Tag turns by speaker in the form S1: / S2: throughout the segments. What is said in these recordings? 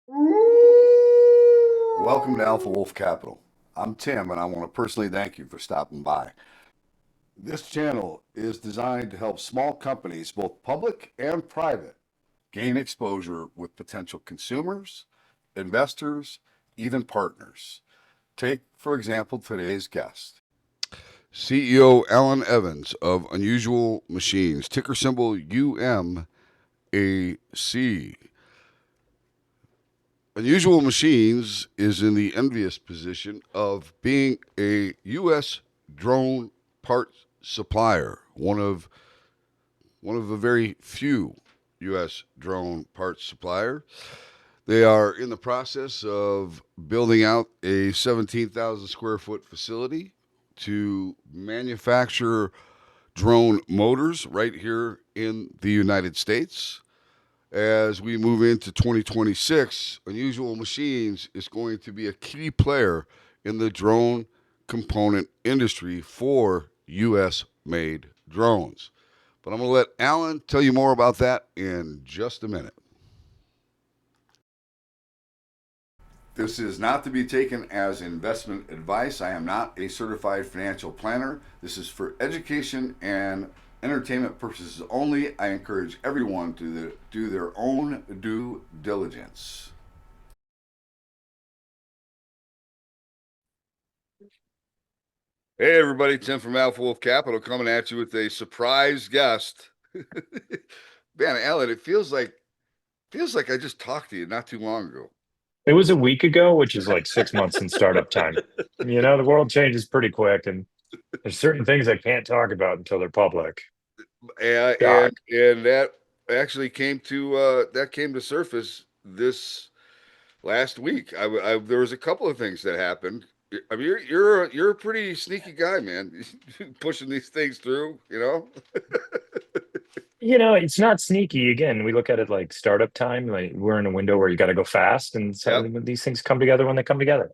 S1: Welcome to Alpha Wolf Capital. I'm Tim, and I want to personally thank you for stopping by. This channel is designed to help small companies, both public and private, gain exposure with potential consumers, investors, even partners. Take, for example, today's guest. CEO Allan Evans of Unusual Machines, ticker symbol UMAC. Unusual Machines is in the envious position of being a U.S. drone part supplier, one of a very few U.S. drone parts supplier. They are in the process of building out a 17,000 square foot facility to manufacture drone motors right here in the United States. As we move into 2026, Unusual Machines is going to be a key player in the drone component industry for U.S. made drones. But I'm going to let Allan tell you more about that in just a minute. This is not to be taken as investment advice. I am not a certified financial planner. This is for education and entertainment purposes only. I encourage everyone to do their own due diligence. Hey everybody, Tim from Alpha Wolf Capital coming at you with a surprise guest. Man, Allan, it feels like I just talked to you not too long ago.
S2: It was a week ago, which is like 6 months in startup time. The world changes pretty quick, and there's certain things I can't talk about until they're public.
S1: And that actually came to surface this last week. There was a couple of things that happened. I mean, you're a pretty sneaky guy, man. Pushing these things through, you know.
S2: It's not sneaky. Again, we look at it like startup time. Like we're in a window where you got to go fast, and so
S1: Yep.
S2: these things come together when they come together.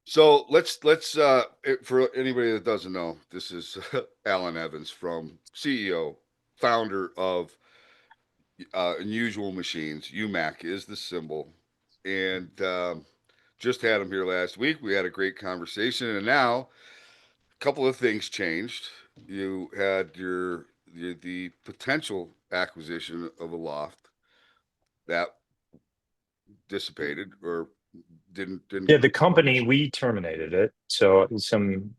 S1: So let's for anybody that doesn't know, this is Allan Evans from CEO, founder of Unusual Machines. UMAC is the symbol, and just had him here last week. We had a great conversation, and now a couple of things changed. You had the potential acquisition of a loft that dissipated or didn't.
S2: Yeah, the company, we terminated it. So some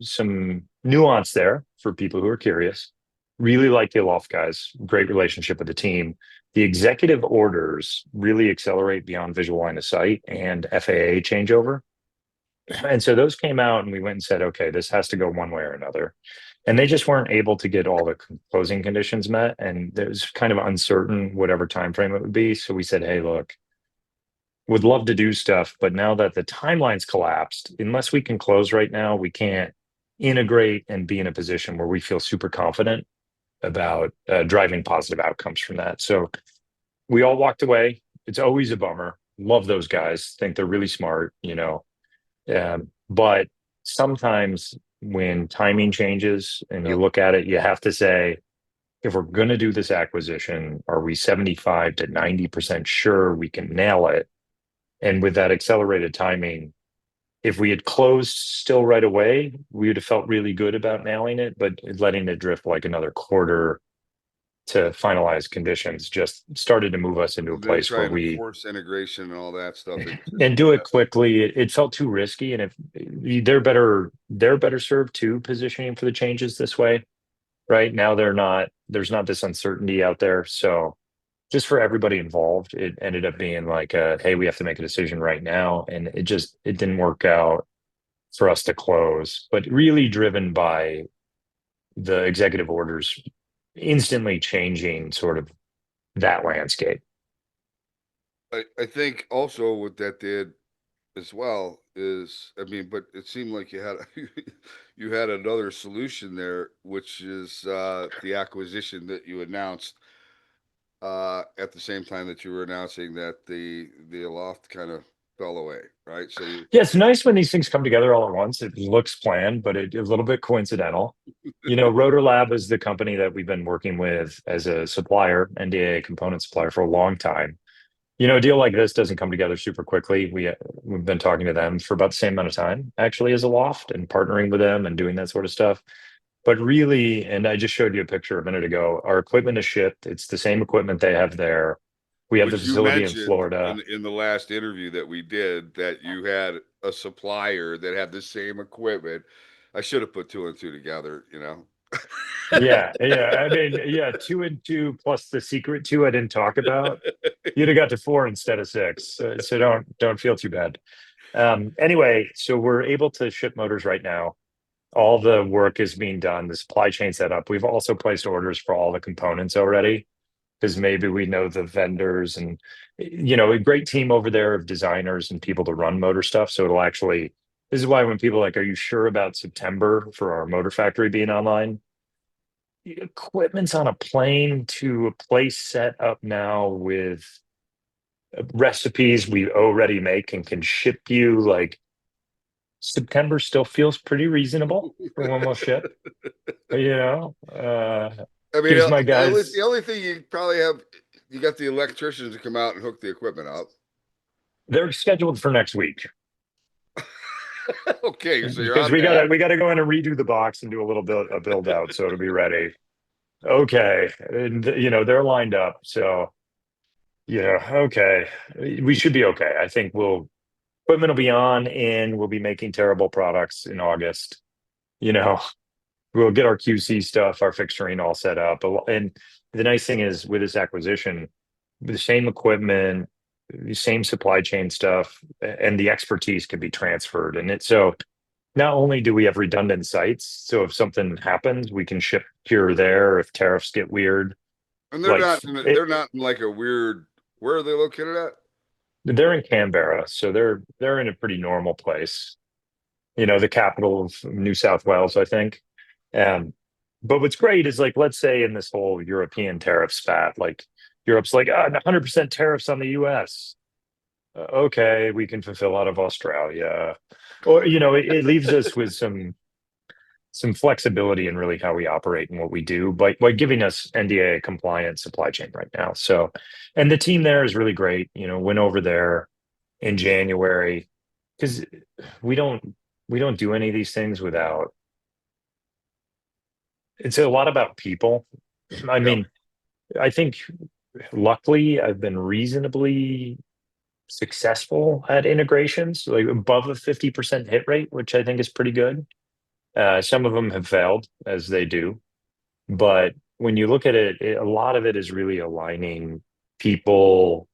S2: nuance there for people who are curious. Really like the Aloft guys, great relationship with the team. The executive orders really accelerate beyond visual line of sight and FAA changeover. And so those came out and we went and said, okay, this has to go one way or another. And they just weren't able to get all the closing conditions met. And it was kind of uncertain whatever time frame it would be. So we said, hey, look, would love to do stuff, but now that the timeline's collapsed, unless we can close right now, we can't integrate and be in a position where we feel super confident about driving positive outcomes from that. So we all walked away. It's always a bummer. Love those guys. Think they're really smart. But sometimes when timing changes and you
S1: Yep.
S2: look at it, you have to say, if we're going to do this acquisition, are we 75 to 90% sure we can nail it? And with that accelerated timing, if we had closed still right away, we would have felt really good about nailing it, but letting it drift like another quarter to finalize conditions just started to move us into a
S1: Then
S2: place where
S1: trying to
S2: we
S1: force integration and all that stuff.
S2: and do it quickly. It felt too risky, and if they're better served to positioning for the changes this way. Right now, they're not. There's not this uncertainty out there, so just for everybody involved, it ended up being like, hey, we have to make a decision right now. And it didn't work out for us to close, but really driven by the executive orders instantly changing sort of that landscape.
S1: I think also what that did as well is, I mean, but it seemed like you had you had another solution there, which is the acquisition that you announced at the same time that you were announcing that the Aloft kind of fell away, right? So you,
S2: Yeah, it's nice when these things come together all at once. It looks planned, but it's a little bit coincidental. Rotor Lab is the company that we've been working with as a supplier, NDA component supplier for a long time. A deal like this doesn't come together super quickly. We've been talking to them for about the same amount of time, actually, as a loft and partnering with them and doing that sort of stuff. But really, and I just showed you a picture a minute ago, our equipment is shipped. It's the same equipment they have there. We have the
S1: Which you
S2: facility in
S1: mentioned
S2: Florida.
S1: in the last interview that we did that you had a supplier that had the same equipment. I should have put two and two together, you know.
S2: Yeah, yeah. I mean, yeah, two and two plus the secret two I didn't talk about. You'd have got to four instead of six. So don't feel too bad. Anyway, so we're able to ship motors right now. All the work is being done, the supply chain set up. We've also placed orders for all the components already because maybe we know the vendors and a great team over there of designers and people to run motor stuff. So it'll actually, this is why when people are like, are you sure about September for our motor factory being online? Equipment's on a plane to a place set up now with recipes we already make and can ship you. Like September still feels pretty reasonable for when we'll ship,
S1: I mean,
S2: gives my
S1: the
S2: guys,
S1: only thing you probably have, you got the electricians to come out and hook the equipment up.
S2: they're scheduled for next week
S1: Okay, so you're
S2: because
S1: on
S2: we
S1: that.
S2: gotta go in and redo the box and do a little bit a build out so it'll be ready. Okay. And they're lined up. So, okay. We should be okay. I think equipment will be on and we'll be making terrible products in August. You know, we'll get our QC stuff, our fixturing all set up. And the nice thing is with this acquisition, the same equipment, the same supply chain stuff, and the expertise can be transferred. And so not only do we have redundant sites, so if something happens, we can ship here or there. If tariffs get weird,
S1: And
S2: like
S1: they're not in like a weird, where are they located at?
S2: they're in Canberra, so they're in a pretty normal place. The capital of New South Wales, I think. Um, but what's great is like, let's say in this whole European tariff spat, like Europe's like, 100% tariffs on the US. Okay, we can fulfill out of Australia. Or, it leaves us with some flexibility in really how we operate and what we do by giving us NDA compliant supply chain right now. So, and the team there is really great. Went over there in January because we don't we don't do any of these things without. It's a lot about people. I
S1: Yep.
S2: mean, I think luckily I've been reasonably successful at integrations, like above a 50% hit rate, which I think is pretty good. Some of them have failed as they do, but when you look at it, a lot of it is really aligning people,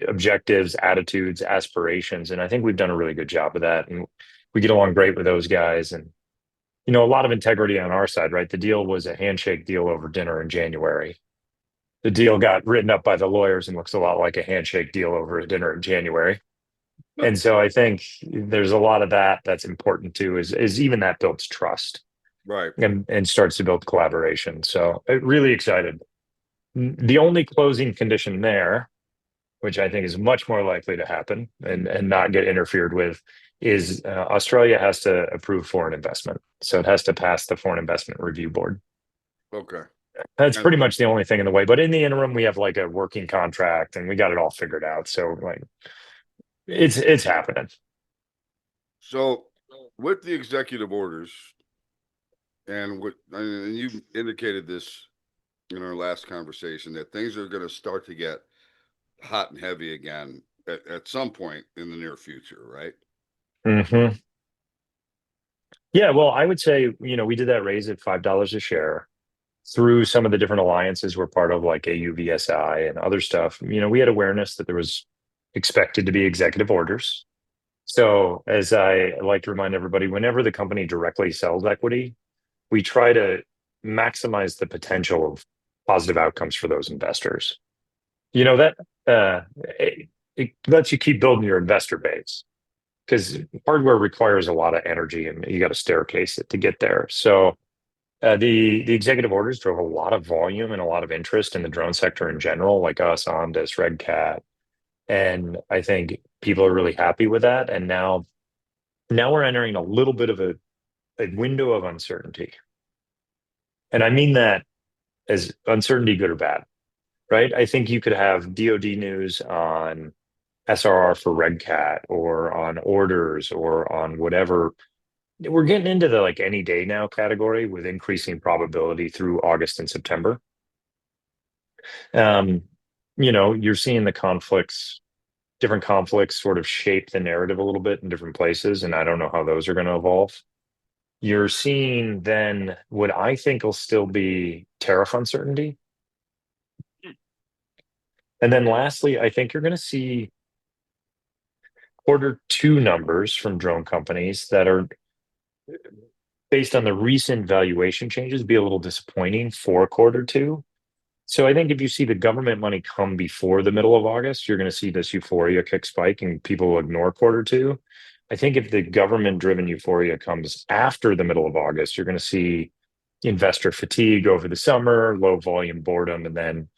S2: objectives, attitudes, aspirations, and I think we've done a really good job of that. And we get along great with those guys, and a lot of integrity on our side, right? The deal was a handshake deal over dinner in January. The deal got written up by the lawyers and looks a lot like a handshake deal over a dinner in January. And so I think there's a lot of that's important too, is even that builds trust
S1: Right.
S2: and starts to build collaboration. So really excited. The only closing condition there, which I think is much more likely to happen and not get interfered with, is Australia has to approve foreign investment. So it has to pass the Foreign Investment Review Board.
S1: Okay.
S2: That's
S1: And
S2: pretty much the only thing in the way. But in the interim, we have like a working contract and we got it all figured out. So like it's happening.
S1: so with the executive orders and you indicated this in our last conversation that things are going to start to get hot and heavy again at some point in the near future, right?
S2: Hmm. Yeah, well, I would say, we did that raise at $5 a share through some of the different alliances we're part of, like AUVSI and other stuff. We had awareness that there was expected to be executive orders. So, as I like to remind everybody, whenever the company directly sells equity, we try to maximize the potential of positive outcomes for those investors. That it lets you keep building your investor base because hardware requires a lot of energy and you got to staircase it to get there. So the executive orders drove a lot of volume and a lot of interest in the drone sector in general, like us, Ondas, Red Cat, and I think people are really happy with that. And now we're entering a little bit of a window of uncertainty, and I mean that as uncertainty, good or bad, right? I think you could have DoD news on SRR for Red Cat or on orders or on whatever. We're getting into the like any day now category with increasing probability through August and September. Um, you're seeing the conflicts, different conflicts sort of shape the narrative a little bit in different places, and I don't know how those are going to evolve. You're seeing then what I think will still be tariff uncertainty. And then lastly, I think you're going to see quarter 2 numbers from drone companies that are based on the recent valuation changes be a little disappointing for quarter 2. So I think if you see the government money come before the middle of August, you're going to see this euphoria kick spike and people will ignore quarter 2. I think if the government driven euphoria comes after the middle of August, you're going to see investor fatigue over the summer, low volume boredom, and then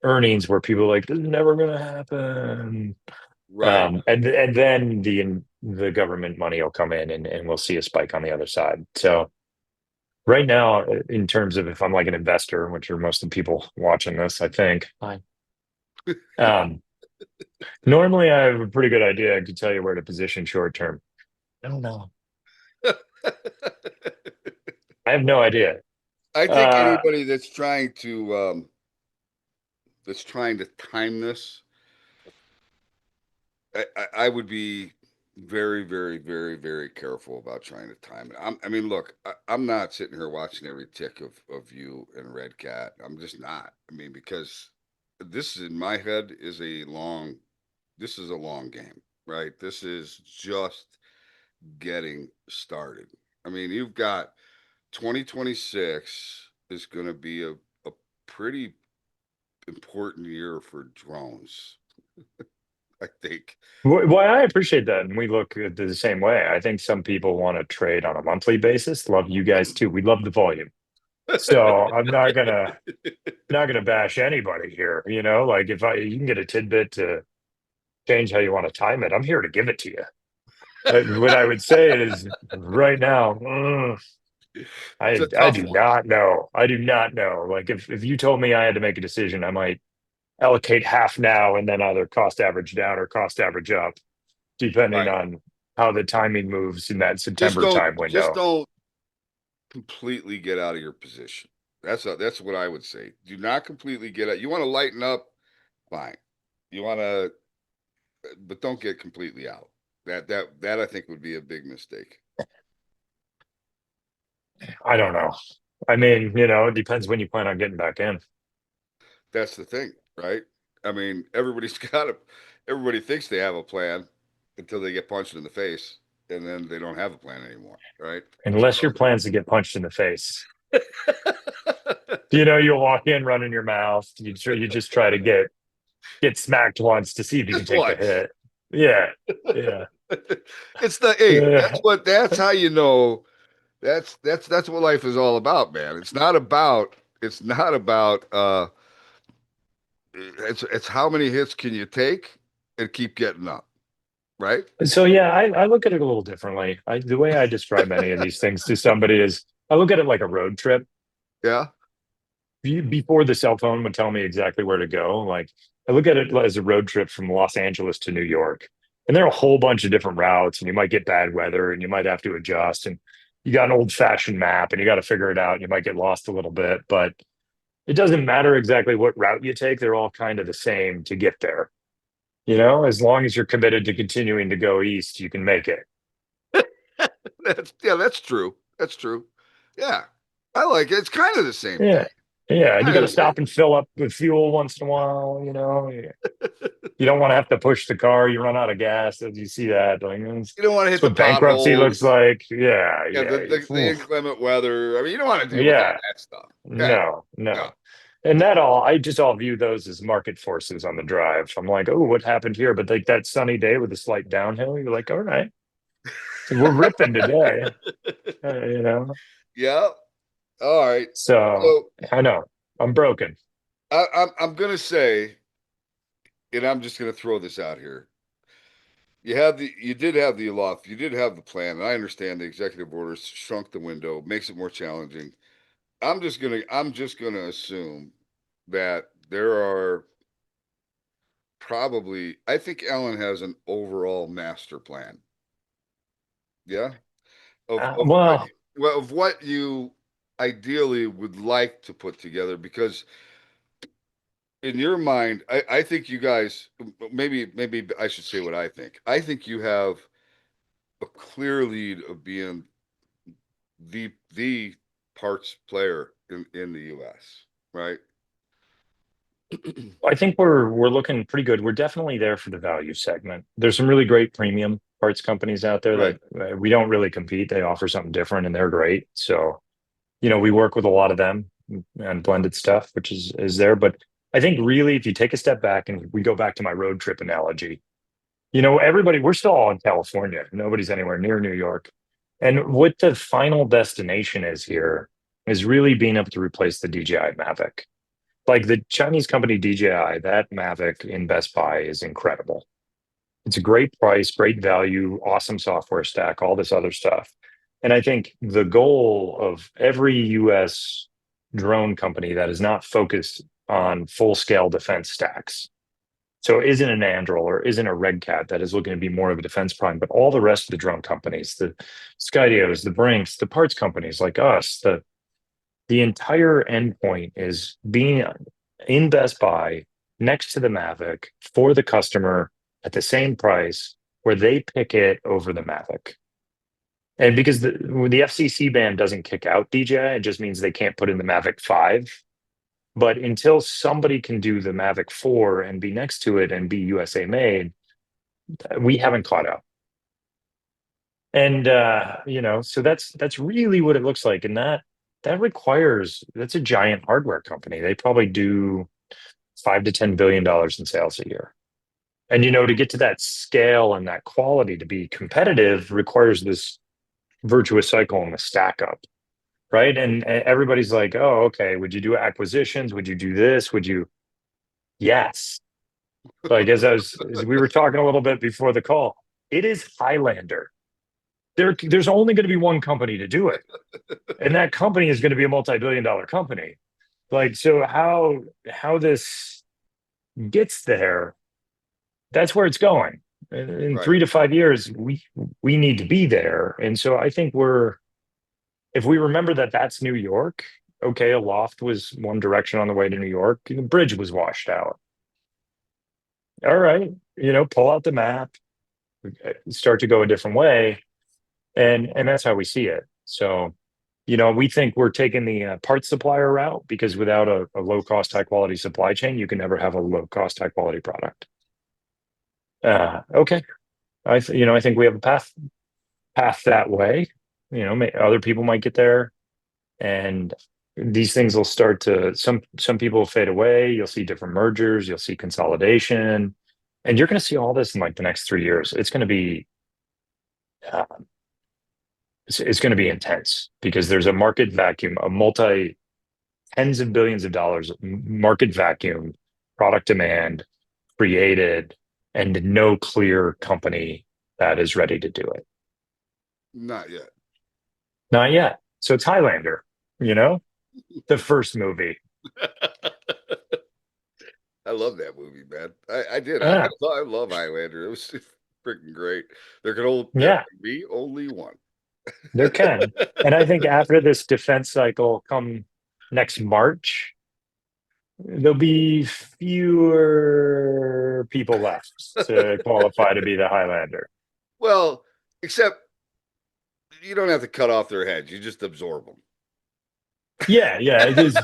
S2: earnings where people are like, this is never going to happen.
S1: Right.
S2: And then the government money will come in and we'll see a spike on the other side. So right now, in terms of if I'm like an investor, which are most of the people watching this, I think, um, normally I have a pretty good idea. I could tell you where to position short term. I don't know. I have no idea.
S1: I think
S2: Uh,
S1: anybody that's trying to time this, I would be very, very, very, very careful about trying to time it. I mean, look, I'm not sitting here watching every tick of you and Red Cat. I'm just not. I mean, because this in my head is this is a long game, right? This is just getting started. I mean, you've got 2026 is going to be a pretty important year for drones, I think.
S2: well, I appreciate that, and we look at the same way. I think some people want to trade on a monthly basis. Love you guys too. We love the volume. So I'm not gonna bash anybody here. Like if you can get a tidbit to change how you want to time it, I'm here to give it to you. What I would say is right now,
S1: It's a
S2: I
S1: tough
S2: do
S1: one.
S2: not know. I do not know. Like if you told me I had to make a decision, I might allocate half now and then either cost average down or cost average up, depending
S1: Right.
S2: on how the timing moves in that
S1: Just
S2: September
S1: don't
S2: time
S1: just
S2: window.
S1: don't completely get out of your position. That's what I would say. Do not completely get out. You want to lighten up, fine. You want to, but don't get completely out. That I think would be a big mistake.
S2: I don't know. I mean, it depends when you plan on getting back in.
S1: That's the thing, right? I mean, everybody's got a. Everybody thinks they have a plan until they get punched in the face, and then they don't have a plan anymore, right?
S2: Unless your plan's to get punched in the face. You'll walk in running your mouth. You just try to get smacked once to see if you can
S1: Just
S2: take the
S1: once.
S2: hit. Yeah. Yeah.
S1: It's the hey.
S2: Yeah.
S1: That's how you know. That's what life is all about, man. It's not about it's how many hits can you take and keep getting up, right?
S2: So yeah, I look at it a little differently. The way I describe any of these things to somebody is I look at it like a road trip.
S1: Yeah.
S2: Before the cell phone would tell me exactly where to go, like I look at it as a road trip from Los Angeles to New York. And there are a whole bunch of different routes, and you might get bad weather and you might have to adjust. And you got an old fashioned map and you got to figure it out. And you might get lost a little bit, but it doesn't matter exactly what route you take. They're all kind of the same to get there. As long as you're committed to continuing to go east, you can make it.
S1: That's true. That's true. Yeah. I like it. It's kind of the same thing.
S2: Yeah. Yeah. And you
S1: Kind
S2: got
S1: of
S2: to
S1: the same.
S2: stop and fill up with fuel once in a while. You don't want to have to push the car. You run out of gas. As you see that, like,
S1: You don't want to
S2: that's
S1: hit the
S2: what bankruptcy looks
S1: potholes.
S2: like. Yeah.
S1: Yeah,
S2: Yeah.
S1: the
S2: Oof.
S1: inclement weather. I mean, you don't want to deal with all
S2: Yeah.
S1: that stuff. Yeah.
S2: No,
S1: Yeah.
S2: no. And I just all view those as market forces on the drive. I'm like, oh, what happened here? But like that sunny day with a slight downhill, you're like, all right, so we're ripping today, you know?
S1: Yeah. All right.
S2: So
S1: So
S2: I know I'm broken.
S1: I'm gonna say, and I'm just gonna throw this out here. You did have the aloft, you did have the plan, and I understand the executive orders shrunk the window, makes it more challenging. I'm just gonna assume that there are probably, I think Allan has an overall master plan. Yeah. Of what,
S2: Well,
S1: well, of what you ideally would like to put together, because in your mind, I think you guys, maybe I should say what I think. I think you have a clear lead of being the parts player in the US, right?
S2: I think we're looking pretty good. We're definitely there for the value segment. There's some really great premium parts companies out there that
S1: Right.
S2: we don't really compete. They offer something different and they're great. So, we work with a lot of them and blended stuff, which is there. But I think really, if you take a step back and we go back to my road trip analogy, everybody, we're still all in California. Nobody's anywhere near New York. And what the final destination is here is really being able to replace the DJI Mavic. Like the Chinese company DJI, that Mavic in Best Buy is incredible. It's a great price, great value, awesome software stack, all this other stuff. And I think the goal of every US drone company that is not focused on full scale defense stacks, so isn't an Anduril or isn't a Red Cat that is looking to be more of a defense prime, but all the rest of the drone companies, the Skydios, the Brinks, the parts companies like us, the entire endpoint is being in Best Buy next to the Mavic for the customer at the same price where they pick it over the Mavic. And because the FCC ban doesn't kick out DJI, it just means they can't put in the Mavic 5. But until somebody can do the Mavic 4 and be next to it and be USA made, we haven't caught up. And so that's really what it looks like. And that's a giant hardware company. They probably do 5 to $10 billion in sales a year. And to get to that scale and that quality to be competitive requires this virtuous cycle and the stack up, right? And everybody's like, oh, okay, would you do acquisitions? Would you do this? Would you? Yes. Like as we were talking a little bit before the call, it is Highlander. There's only going to be one company to do it. And that company is going to be a multi-billion-dollar company. Like, so how this gets there, that's where it's going. In
S1: Right.
S2: 3 to 5 years, we need to be there. And so I think if we remember that that's New York, okay, a loft was one direction on the way to New York, the bridge was washed out. All right, pull out the map, start to go a different way, and that's how we see it. So, we think we're taking the parts supplier route because without a low cost, high quality supply chain, you can never have a low cost, high quality product. Okay, I think we have a path that way. Other people might get there, and these things will start to some people will fade away. You'll see different mergers, you'll see consolidation, and you're going to see all this in like the next 3 years. It's going to be uh, it's going to be intense because there's a market vacuum, a multi tens of billions of dollars market vacuum, product demand created, and no clear company that is ready to do it.
S1: Not yet.
S2: Not yet. So it's Highlander, you know, the first movie.
S1: I love that movie, man. I did.
S2: Ah,
S1: I love Highlander. It was freaking great. There
S2: yeah,
S1: can be only one.
S2: there can. And I think after this defense cycle come next March, there'll be fewer people left to qualify to be the Highlander.
S1: Well, except you don't have to cut off their heads. You just absorb them.
S2: Yeah, yeah, it is.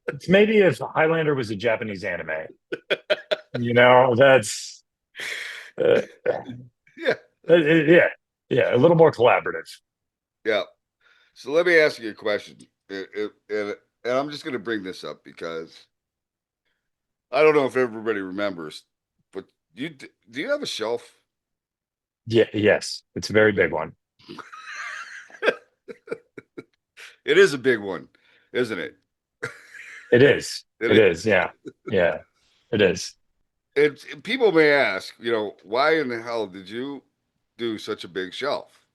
S2: It's maybe if Highlander was a Japanese anime, that's uh,
S1: Yeah.
S2: yeah, yeah, a little more collaborative.
S1: Yeah. So let me ask you a question. And I'm just going to bring this up because I don't know if everybody remembers, but do you have a shelf?
S2: Yeah, yes, it's a very big one.
S1: It is a big one, isn't it?
S2: It is.
S1: It
S2: It
S1: is.
S2: is. Yeah, yeah, it is.
S1: People may ask, why in the hell did you do such a big shelf?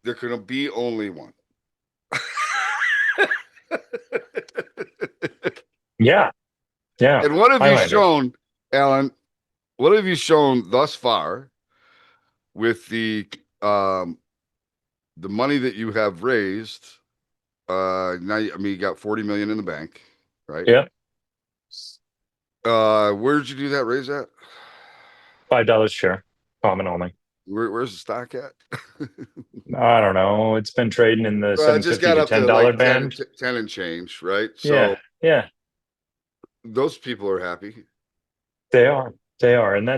S1: There can be only one.
S2: Yeah, yeah.
S1: And what have you
S2: Highlander.
S1: shown, Alan? What have you shown thus far with the money that you have raised? Now, I mean, you got 40 million in the bank, right?
S2: Yeah,
S1: Where did you do that raise at?
S2: $5 share, common only.
S1: Where's the stock at?
S2: I don't know. It's been trading in the
S1: Well, it
S2: seven
S1: just
S2: fifty
S1: got
S2: to
S1: up
S2: ten
S1: to
S2: dollar
S1: like 10,
S2: band.
S1: 10 and change, right?
S2: Yeah,
S1: So
S2: yeah.
S1: those people are happy.
S2: They are. They are. And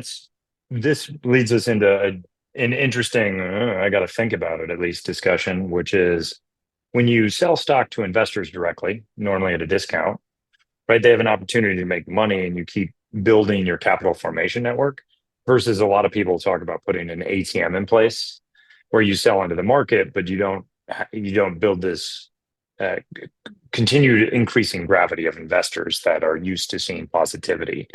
S2: this leads us into an interesting, I got to think about it at least, discussion, which is when you sell stock to investors directly, normally at a discount, right? They have an opportunity to make money and you keep building your capital formation network versus a lot of people talk about putting an ATM in place where you sell into the market, but you don't build this uh, continued increasing gravity of investors that are used to seeing positivity.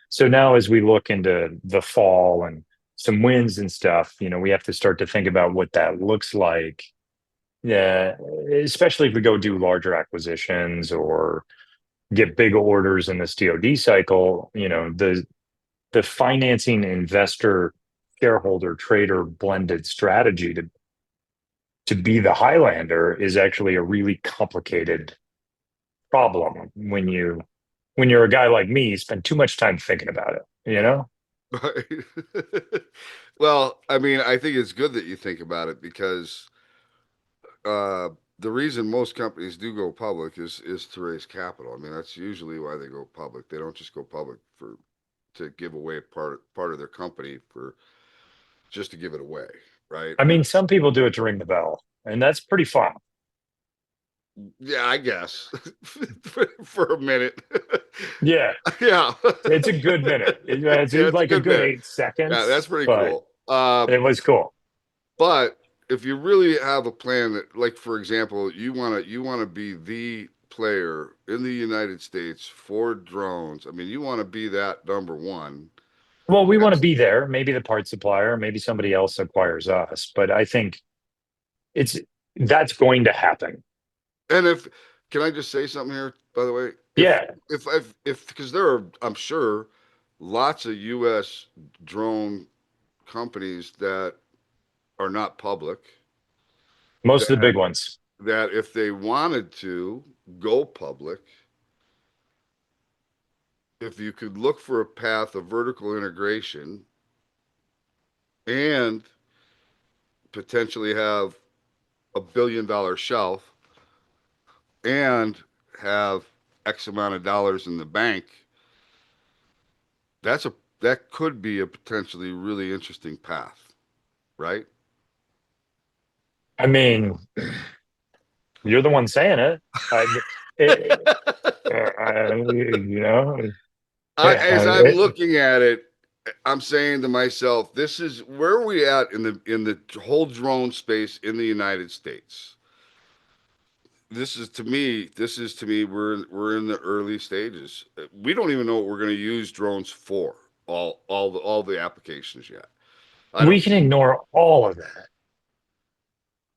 S2: So now, as we look into the fall and some wins and stuff, we have to start to think about what that looks like. Yeah, especially if we go do larger acquisitions or get big orders in this DoD cycle. The financing investor shareholder trader blended strategy to be the Highlander is actually a really complicated problem when you're a guy like me, you spend too much time thinking about it.
S1: Well, I mean, I think it's good that you think about it because uh, the reason most companies do go public is to raise capital. I mean, that's usually why they go public. They don't just go public for to give away part of their company for just to give it away, right?
S2: I mean, some people do it to ring the bell, and that's pretty fun.
S1: Yeah, I guess for a minute.
S2: Yeah,
S1: Yeah,
S2: it's a good minute.
S1: yeah,
S2: It's
S1: it's a
S2: like a
S1: good
S2: good
S1: minute.
S2: eight
S1: Yeah, that's
S2: seconds,
S1: pretty
S2: but
S1: cool.
S2: it was cool.
S1: But if you really have a plan that, like for example, you want to be the player in the United States for drones. I mean, you want to be that number one.
S2: Well, we want to be there. Maybe the part supplier, maybe somebody else acquires us, but I think it's that's going to happen.
S1: And if can I just say something here, by the way?
S2: Yeah,
S1: If because there are, I'm sure, lots of U.S. drone companies that are not public
S2: most of the
S1: that
S2: big ones.
S1: that if they wanted to go public, if you could look for a path of vertical integration and potentially have $1 billion shelf and have X amount of dollars in the bank, that's a that could be a potentially really interesting path, right?
S2: I mean, you're the one saying it. It, you know,
S1: As I'm
S2: it,
S1: looking at it, I'm saying to myself, this is where are we at in the whole drone space in the United States. This is to me we're in the early stages. We don't even know what we're going to use drones for. All the applications yet. I
S2: we
S1: don't
S2: can
S1: see.
S2: ignore all of that.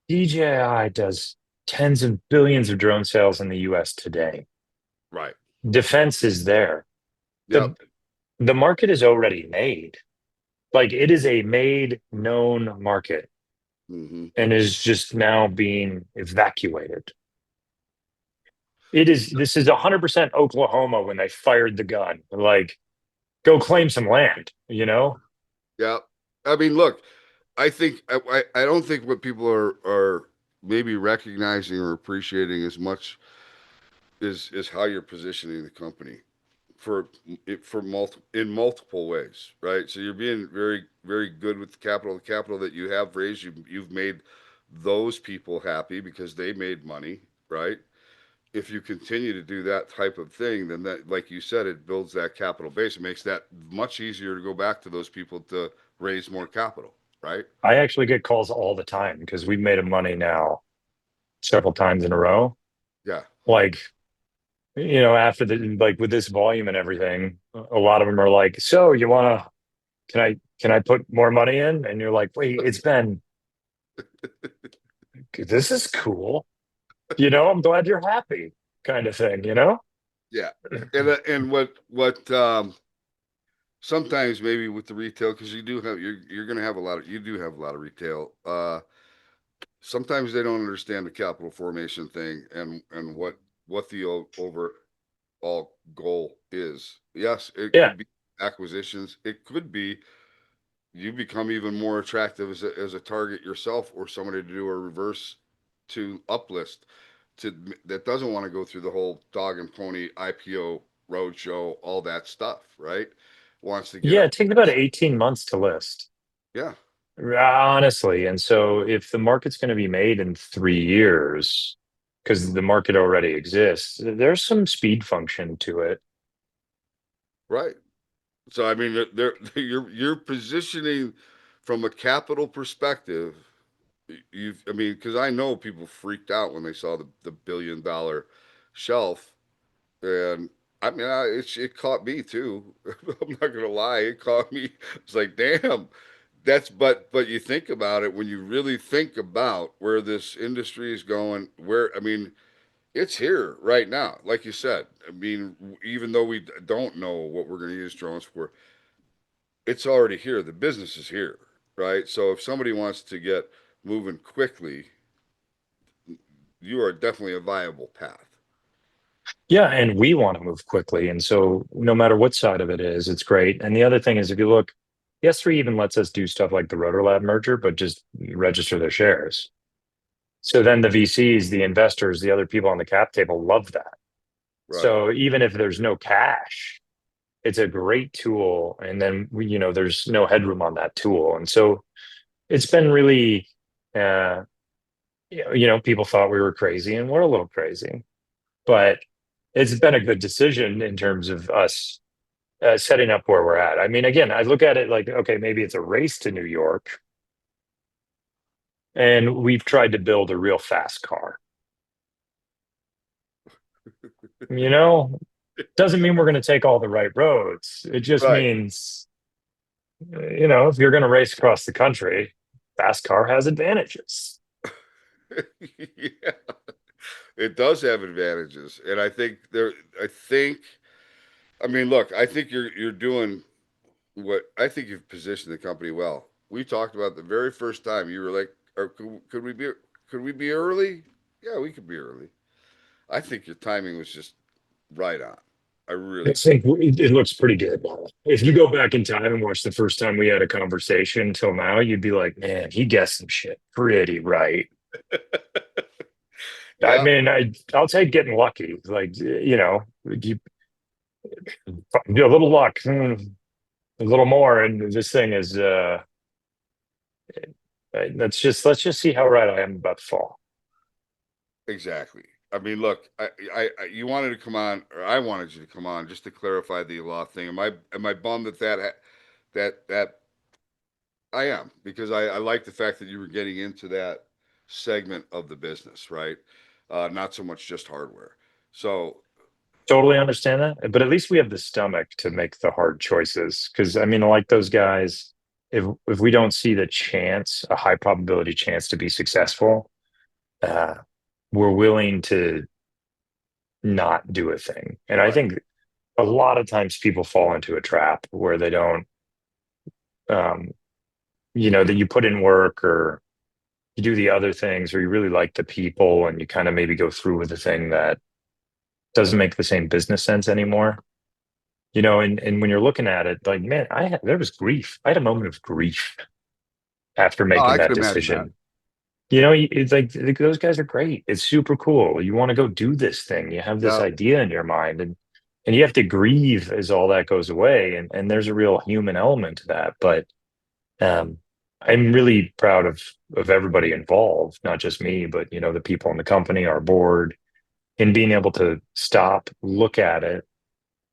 S2: DJI does tens of billions of drone sales in the US today.
S1: Right.
S2: Defense is there. The
S1: Yep.
S2: the market is already made. Like it is a made known market
S1: Hmm.
S2: and is just now being evacuated. This is 100% Oklahoma when they fired the gun. Like, go claim some land.
S1: Yep. I mean, look, I don't think what people are maybe recognizing or appreciating as much is how you're positioning the company for for multiple ways, right? So you're being very good with the capital that you have raised. You've made those people happy because they made money, right? If you continue to do that type of thing, then that, like you said, it builds that capital base. It makes that much easier to go back to those people to raise more capital, right?
S2: I actually get calls all the time because we've made money now several times in a row.
S1: Yeah.
S2: Like, after like with this volume and everything, a lot of them are like, so you want to, can I put more money in? And you're like, wait, this is cool. I'm glad you're happy kind of thing.
S1: Yeah, and what sometimes maybe with the retail, because you do have you're going to have a lot of you do have a lot of retail. Sometimes they don't understand the capital formation thing and what the overall goal is. Yes, it
S2: Yeah.
S1: could be acquisitions. It could be you become even more attractive as a target yourself, or somebody to do a reverse to uplist to that doesn't want to go through the whole dog and pony IPO roadshow, all that stuff, right? Wants to
S2: Yeah,
S1: get
S2: it takes about 18 months to list,
S1: yeah,
S2: honestly. And so if the market's going to be made in 3 years, because the market already exists, there's some speed function to it.
S1: right. So I mean, you're positioning from a capital perspective. I mean, because I know people freaked out when they saw the $1 billion shelf, and I mean, it caught me too. I'm not gonna lie, it caught me. It's like, damn, that's but you think about it when you really think about where this industry is going. Where I mean, it's here right now, like you said. I mean, even though we don't know what we're gonna use drones for, it's already here. The business is here, right? So if somebody wants to get moving quickly, you are definitely a viable path.
S2: Yeah, and we want to move quickly. And so no matter what side of it is, it's great. And the other thing is if you look, the S3 even lets us do stuff like the Rotor Lab merger, but just register their shares. So then the VCs, the investors, the other people on the cap table love that.
S1: Right.
S2: So even if there's no cash, it's a great tool. And then there's no headroom on that tool. And so it's been really, uh, people thought we were crazy, and we're a little crazy, but it's been a good decision in terms of us setting up where we're at. I mean, again, I look at it like, okay, maybe it's a race to New York, and we've tried to build a real fast car. You know, doesn't mean we're going to take all the right roads. It just
S1: Right.
S2: means, if you're going to race across the country, fast car has advantages.
S1: Yeah, it does have advantages, and I think there. I think. I mean, look. I think you're doing what I think you've positioned the company well. We talked about the very first time you were like, or could we be? Could we be early? Yeah, we could be early. I think your timing was just right on. I
S2: I
S1: really do.
S2: think it looks pretty good. If you go back in time and watch the first time we had a conversation till now, you'd be like, man, he guessed some shit pretty right. I
S1: Yeah,
S2: mean, I'll take getting lucky. Like, a little luck, a little more, and this thing is. Let's just see how right I am about the fall.
S1: exactly. I mean, look, you wanted to come on, or I wanted you to come on, just to clarify the law thing. Am I bummed that I am because I like the fact that you were getting into that segment of the business, right? Not so much just hardware. So,
S2: Totally understand that, but at least we have the stomach to make the hard choices. Because I mean, like those guys, if we don't see the chance, a high probability chance to be successful, uh, we're willing to not do a thing. And I
S1: right,
S2: think a lot of times people fall into a trap where they don't, um, that you put in work or you do the other things, or you really like the people and you kind of maybe go through with the thing that doesn't make the same business sense anymore. And when you're looking at it, like, man, there was grief. I had a moment of grief after
S1: oh,
S2: making
S1: I
S2: that
S1: could imagine that.
S2: decision. It's like those guys are great. It's super cool. You want to go do this thing. You have this
S1: Yeah,
S2: idea in your mind, and you have to grieve as all that goes away. And there's a real human element to that. But um, I'm really proud of everybody involved, not just me, but the people in the company, our board, in being able to stop, look at it,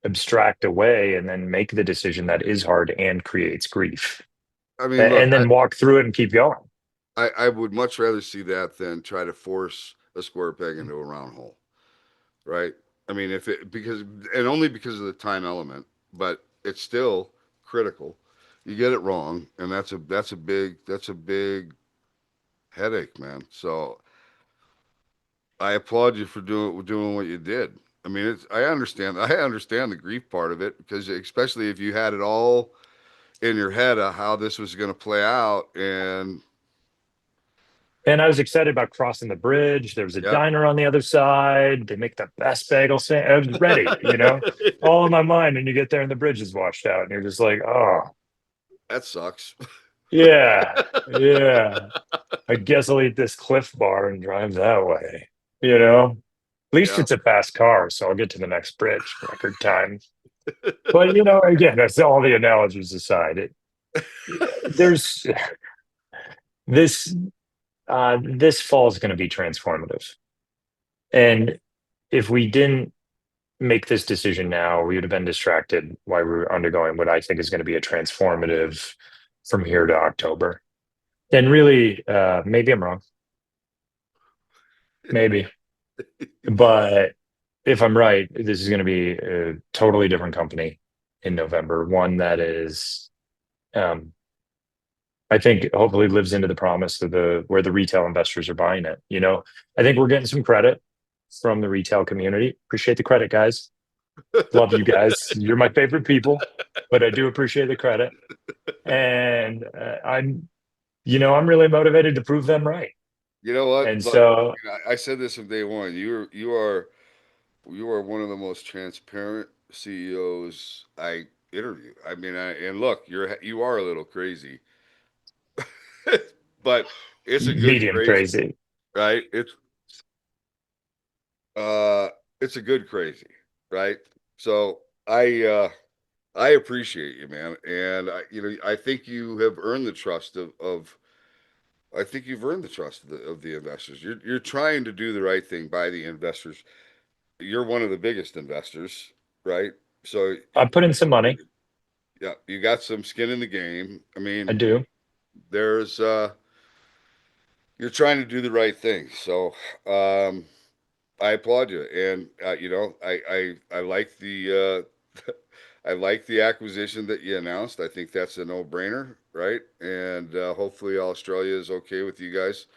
S2: abstract away, and then make the decision that is hard and creates grief,
S1: I mean, look,
S2: and then walk through it and keep going.
S1: I would much rather see that than try to force a square peg into a round hole, right? I mean, if it because and only because of the time element, but it's still critical. You get it wrong, and that's a big headache, man. So I applaud you for doing what you did. I mean, I understand. I understand the grief part of it because, especially if you had it all in your head of how this was going to play out, and
S2: And I was excited about crossing the bridge. There was a
S1: yeah,
S2: diner on the other side. They make the best bagel sandwich. I was ready, all in my mind. And you get there and the bridge is washed out. And you're just like, oh,
S1: that sucks.
S2: yeah, yeah. I guess I'll eat this Cliff Bar and drive that way. At least
S1: Yeah,
S2: it's a fast car. So I'll get to the next bridge, record time. But, again, that's all the analogies aside. There's this, this fall is going to be transformative. And if we didn't make this decision now, we would have been distracted while we were undergoing what I think is going to be a transformative from here to October. And really, maybe I'm wrong, maybe, but if I'm right, this is going to be a totally different company in November, one that is, um, I think, hopefully lives into the promise of the where the retail investors are buying it. I think we're getting some credit from the retail community. Appreciate the credit, guys. Love you guys. You're my favorite people, but I do appreciate the credit. And I'm really motivated to prove them right.
S1: you know what?
S2: And
S1: Look,
S2: so
S1: I said this from day one. You are one of the most transparent CEOs I interview. I mean, and look, you are a little crazy, but it's a good
S2: medium
S1: crazy,
S2: crazy.
S1: right? Uh it's a good crazy, right? So I appreciate you, man, and I think you have earned the trust of I think you've earned the trust of the investors. You're trying to do the right thing by the investors. You're one of the biggest investors, right? So
S2: I put in some money.
S1: yeah, you got some skin in the game. I
S2: I
S1: mean,
S2: do.
S1: there's you're trying to do the right thing. So I applaud you, and I like the I like the acquisition that you announced. I think that's a no brainer, right? And hopefully Australia is okay with you guys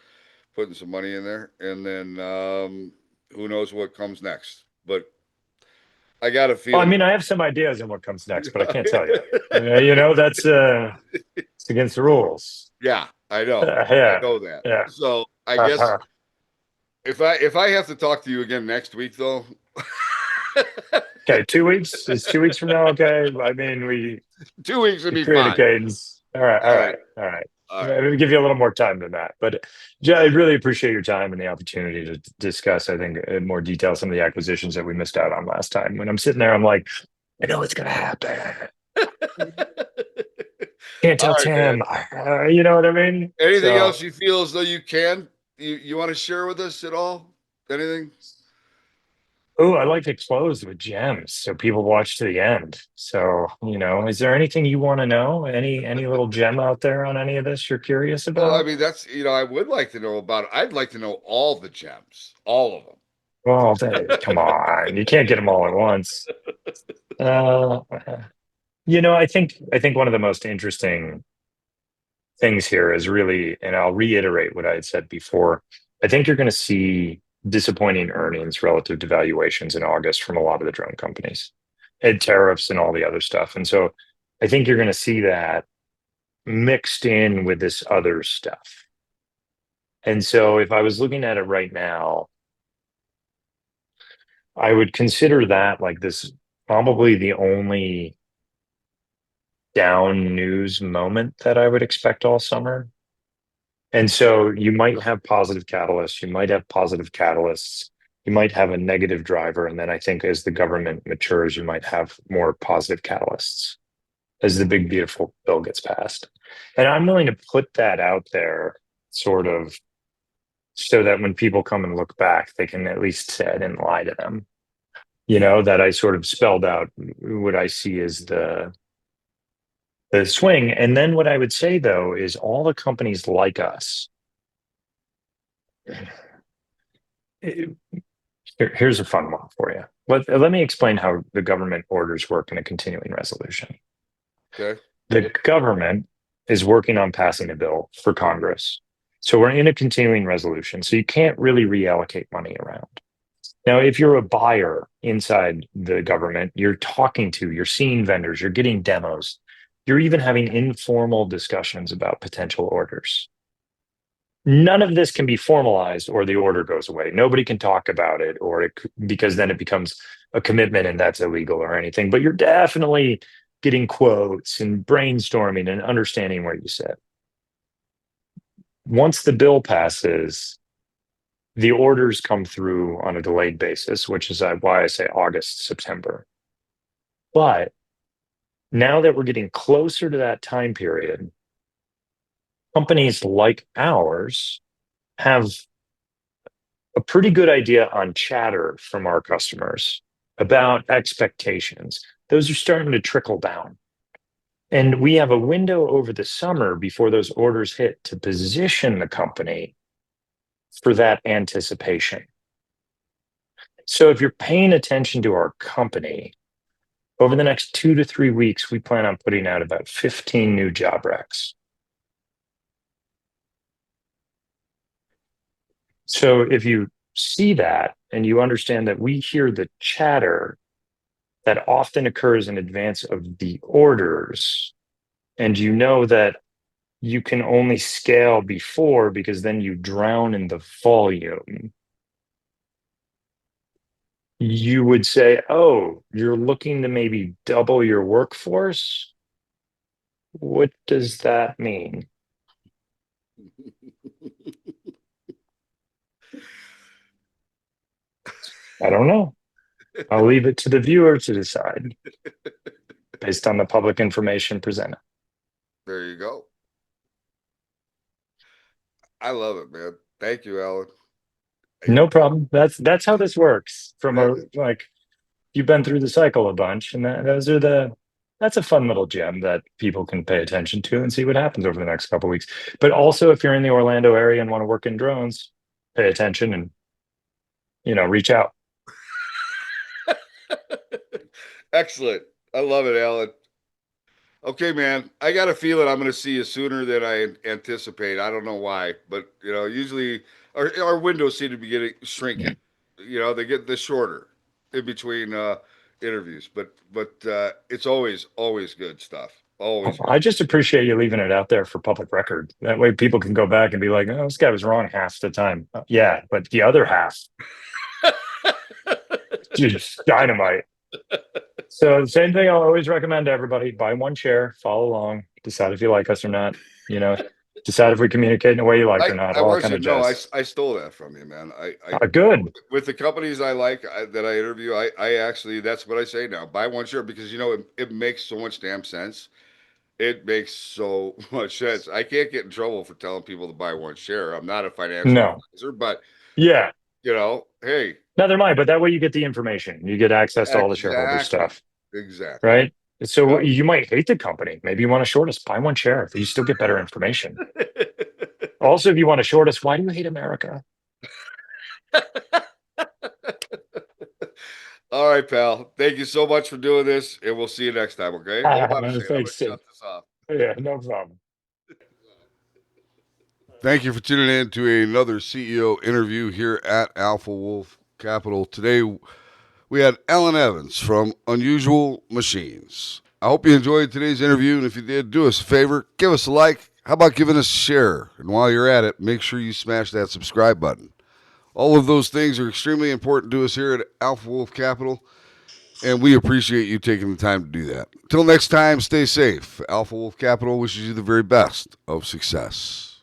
S1: putting some money in there, and then who knows what comes next. But I got a
S2: Well, I
S1: feeling.
S2: mean, I have some ideas on what comes next, but I can't tell you. That's it's against the rules.
S1: Yeah, I know. I
S2: Yeah,
S1: know that.
S2: yeah.
S1: So I guess
S2: Uh-huh.
S1: if I have to talk to you again next week, though,
S2: Okay, 2 weeks is 2 weeks from now. Okay, I mean, we
S1: 2 weeks would be
S2: create a
S1: fine.
S2: cadence. All right, all
S1: All
S2: right,
S1: right,
S2: all right.
S1: all right.
S2: Maybe give you a little more time than that, but I really appreciate your time and the opportunity to discuss, I think, in more detail some of the acquisitions that we missed out on last time. When I'm sitting there, I'm like, I know it's gonna happen. Can't
S1: All
S2: tell
S1: right, man.
S2: Tim. You know what I mean?
S1: Anything
S2: So,
S1: else you feel as though you want to share with us at all? Anything?
S2: oh, I like to close with gems so people watch to the end. So, is there anything you want to know? Any little gem out there on any of this you're curious
S1: Well, I
S2: about?
S1: mean, that's I would like to know about it. I'd like to know all the gems, all of
S2: Well, come on, you can't get them all at once. Uh, I think one of the most interesting things here is really, and I'll reiterate what I had said before. I think you're going to see disappointing earnings relative to valuations in August from a lot of the drone companies and tariffs and all the other stuff. And so I think you're going to see that mixed in with this other stuff. And so if I was looking at it right now, I would consider that like this probably the only down news moment that I would expect all summer. And so you might have positive catalysts, you might have positive catalysts, you might have a negative driver. And then I think as the government matures, you might have more positive catalysts as the big, beautiful bill gets passed. And I'm willing to put that out there sort of so that when people come and look back, they can at least say I didn't lie to them. That I sort of spelled out what I see as the swing. And then what I would say though is all the companies like us. Here's a fun one for you. Let me explain how the government orders work in a continuing resolution.
S1: them. Okay.
S2: The government is working on passing a bill for Congress. So we're in a continuing resolution. So you can't really reallocate money around. Now, if you're a buyer inside the government, you're seeing vendors, you're getting demos, you're even having informal discussions about potential orders. None of this can be formalized or the order goes away. Nobody can talk about it because then it becomes a commitment and that's illegal or anything. But you're definitely getting quotes and brainstorming and understanding where you sit. Once the bill passes, the orders come through on a delayed basis, which is why I say August, September. But now that we're getting closer to that time period, companies like ours have a pretty good idea on chatter from our customers about expectations. Those are starting to trickle down. And we have a window over the summer before those orders hit to position the company for that anticipation. So if you're paying attention to our company, over the next 2 to 3 weeks, we plan on putting out about 15 new job recs. So if you see that and you understand that we hear the chatter that often occurs in advance of the orders, and you know that you can only scale before because then you drown in the volume, you would say, oh, you're looking to maybe double your workforce? What does that mean? I don't know. I'll leave it to the viewer to decide based on the public information presented.
S1: There you go. I love it, man. Thank you, Allan.
S2: No problem. That's how this works. You've been through the cycle a bunch, and that's a fun little gem that people can pay attention to and see what happens over the next couple of weeks. But also, if you're in the Orlando area and want to work in drones, pay attention and reach out.
S1: Excellent. I love it, Allan. Okay, man. I got a feeling I'm going to see you sooner than I anticipate. I don't know why, but usually our windows seem to be shrinking. They get the shorter in between interviews, but it's always good stuff. Always good.
S2: I just appreciate you leaving it out there for public record. That way, people can go back and be like, "Oh, this guy was wrong half the time." Yeah, but the other half, just dynamite. So the same thing I'll always recommend to everybody: buy one share, follow along, decide if you like us or not. Decide if we communicate in a way you like or not.
S1: I stole that from you, man.
S2: Good.
S1: With the companies I like that I interview, I actually, that's what I say now: buy one share, because it makes so much damn sense. It makes so much sense. I can't get in trouble for telling people to buy one share. I'm not a financial advisor, but
S2: yeah,
S1: hey.
S2: Neither mind, but that way you get the information. You get access to all the shareholder stuff.
S1: Exactly.
S2: Right? So you might hate the company. Maybe you want to short us. Buy one share. You still get better information. Also, if you want to short us, why do you hate America?
S1: All right, pal. Thank you so much for doing this, and we'll see you next time, okay? Hold on a second.
S2: Thanks,
S1: shut this off.
S2: Yeah, no problem.
S1: Thank you for tuning in to another CEO interview here at Alpha Wolf Capital. Today, we had Allan Evans from Unusual Machines. I hope you enjoyed today's interview, and if you did, do us a favor, give us a like. How about giving us a share? And while you're at it, make sure you smash that subscribe button. All of those things are extremely important to us here at Alpha Wolf Capital, and we appreciate you taking the time to do that. Until next time, stay safe. Alpha Wolf Capital wishes you the very best of success.